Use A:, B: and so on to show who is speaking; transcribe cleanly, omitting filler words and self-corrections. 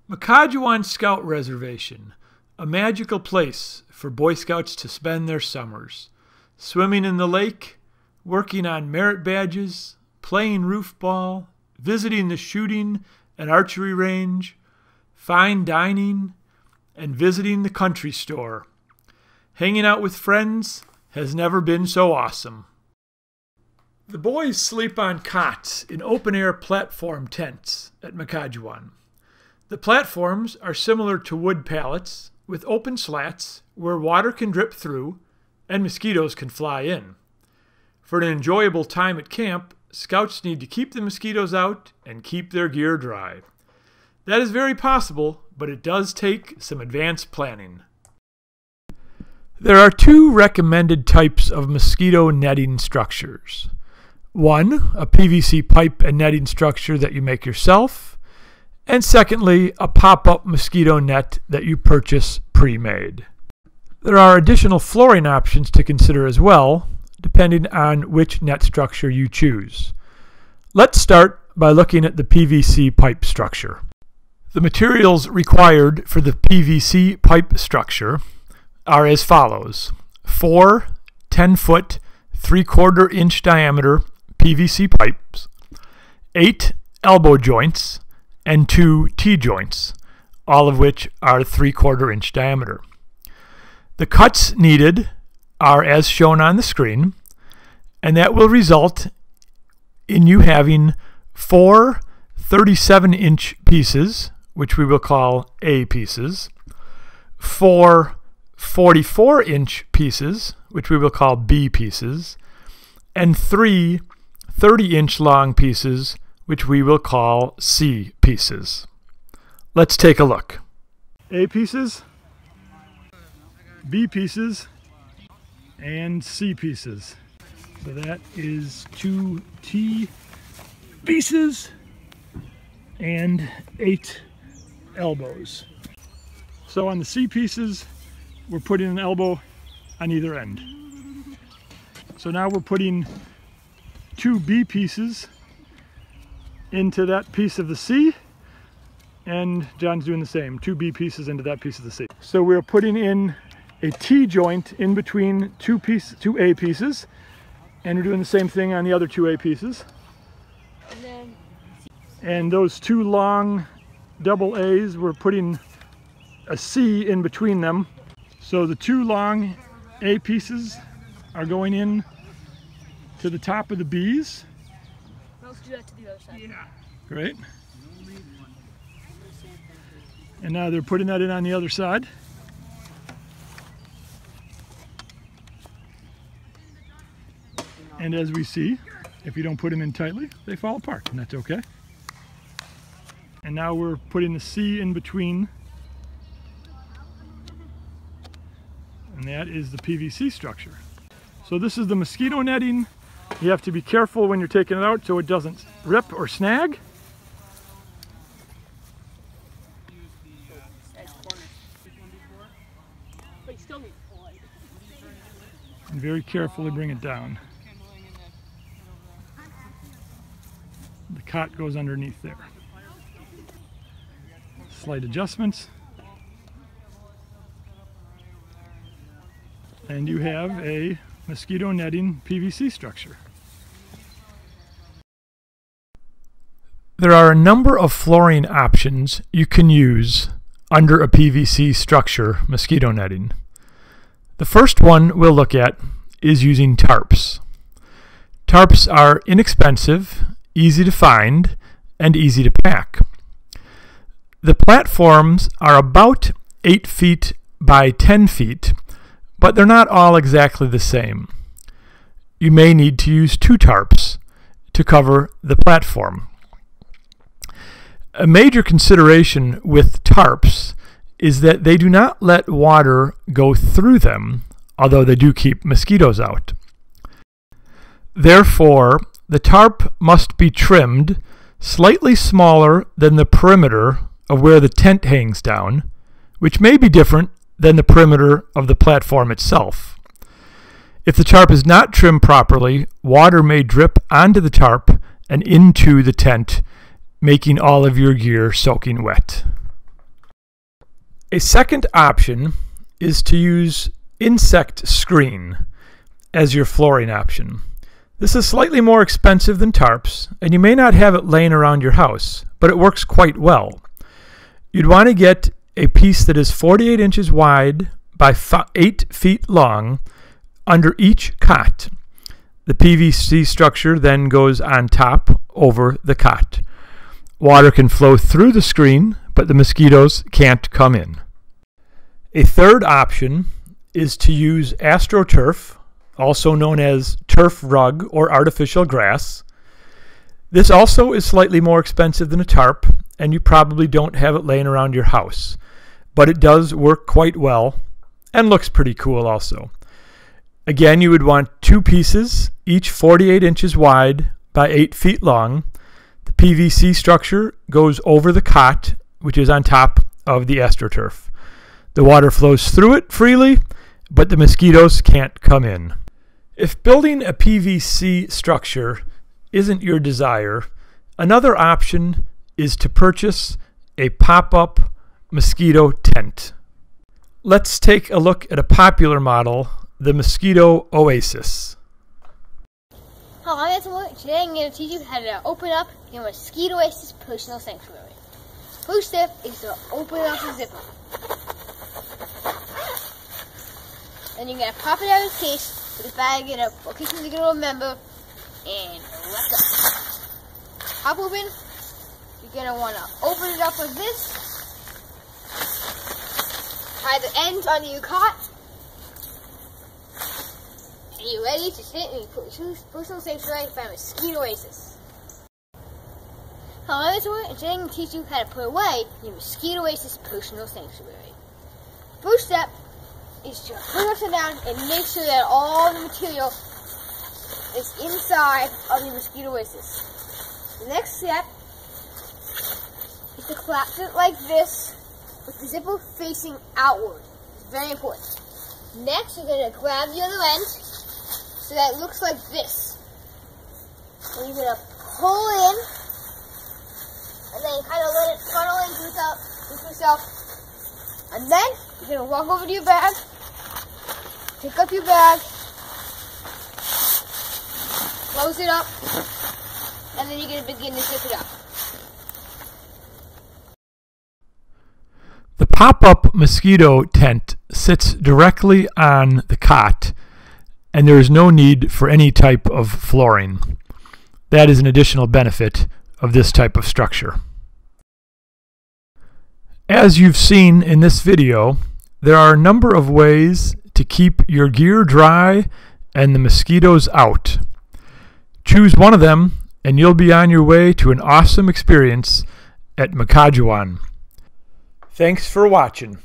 A: Makajuan Scout Reservation, a magical place for Boy Scouts to spend their summers. Swimming in the lake, working on merit badges, playing roof ball, visiting the shooting and archery range, fine dining, and visiting the country store. Hanging out with friends has never been so awesome. The boys sleep on cots in open-air platform tents at Makajuan. The platforms are similar to wood pallets with open slats where water can drip through and mosquitoes can fly in. For an enjoyable time at camp, Scouts need to keep the mosquitoes out and keep their gear dry. That is very possible, but it does take some advanced planning. There are two recommended types of mosquito netting structures. One, a PVC pipe and netting structure that you make yourself, and secondly, a pop-up mosquito net that you purchase pre-made. There are additional flooring options to consider as well, depending on which net structure you choose. Let's start by looking at the PVC pipe structure. The materials required for the PVC pipe structure are as follows: 4 10-foot 3/4 inch diameter PVC pipes, 8 elbow joints, and 2 T-joints, all of which are 3/4 inch diameter. The cuts needed are as shown on the screen, and that will result in you having 4 37-inch pieces, which we will call A pieces, 4 44-inch pieces, which we will call B pieces, and 3 30-inch long pieces, which we will call C pieces. Let's take a look. A pieces, B pieces, and C pieces. So that is 2 T pieces and 8 elbows. So on the C pieces, we're putting an elbow on either end. So now we're putting 2 B pieces into that piece of the C, and John's doing the same, 2 B pieces into that piece of the C. So we're putting in a T joint in between 2 A pieces, and we're doing the same thing on the other 2 A pieces. And those 2 long double A's, we're putting a C in between them. So the 2 long A pieces are going in to the top of the B's.
B: Let's do that to the other side. Yeah.
A: Great. And now they're putting that in on the other side. And as we see, if you don't put them in tightly, they fall apart, and that's okay. And now we're putting the C in between, and that is the PVC structure. So this is the mosquito netting. You have to be careful when you're taking it out so it doesn't rip or snag. And very carefully bring it down. The cot goes underneath there. Slight adjustments. And you have a mosquito netting PVC structure. There are a number of flooring options you can use under a PVC structure mosquito netting. The first one we'll look at is using tarps. Tarps are inexpensive, easy to find, and easy to pack. The platforms are about 8 feet by 10 feet, but they're not all exactly the same. You may need to use 2 tarps to cover the platform. A major consideration with tarps is that they do not let water go through them, although they do keep mosquitoes out. Therefore, the tarp must be trimmed slightly smaller than the perimeter of where the tent hangs down, which may be different than the perimeter of the platform itself. If the tarp is not trimmed properly, water may drip onto the tarp and into the tent, making all of your gear soaking wet. A second option is to use insect screen as your flooring option. This is slightly more expensive than tarps, and you may not have it laying around your house, but it works quite well. You'd want to get a piece that is 48 inches wide by 8 feet long under each cot. The PVC structure then goes on top over the cot. Water can flow through the screen, but the mosquitoes can't come in. A third option is to use AstroTurf, also known as turf rug or artificial grass. This also is slightly more expensive than a tarp, and you probably don't have it laying around your house, but it does work quite well and looks pretty cool also. Again, you would want 2 pieces, each 48 inches wide by 8 feet long. The PVC structure goes over the cot, which is on top of the AstroTurf. The water flows through it freely, but the mosquitoes can't come in. If building a PVC structure isn't your desire, another option is to purchase a pop-up mosquito tent. Let's take a look at a popular model, the Mosquito Oasis.
B: Hi, everyone. Today I'm going to teach you how to open up your Mosquito Oasis personal sanctuary. First step is to open up the zipper. Then you're going to pop it out of its case with a bag in a location you're going to remember, and let go. Pop open. You're going to want to open it up like this. Tie the ends onto your cot. And you're ready to sit in your personal sanctuary by Mosquito Oasis. Hello everyone, and today I'm going to teach you how to put away your Mosquito Oasis personal sanctuary. First step is to put upside down and make sure that all the material is inside of the Mosquito Oasis. The next step is to collapse it like this with the zipper facing outward. It's very important. Next, you're going to grab the other end so that it looks like this. And you're going to pull in, and then you kind of let it funnel into itself. And then you're going to walk over to your bag, pick up your bag, close it up, and then you're going to begin to zip it up.
A: The pop-up mosquito tent sits directly on the cot, and there is no need for any type of flooring. That is an additional benefit of this type of structure. As you've seen in this video, there are a number of ways to keep your gear dry and the mosquitoes out. Choose one of them and you'll be on your way to an awesome experience at Makajuan. Thanks for watching.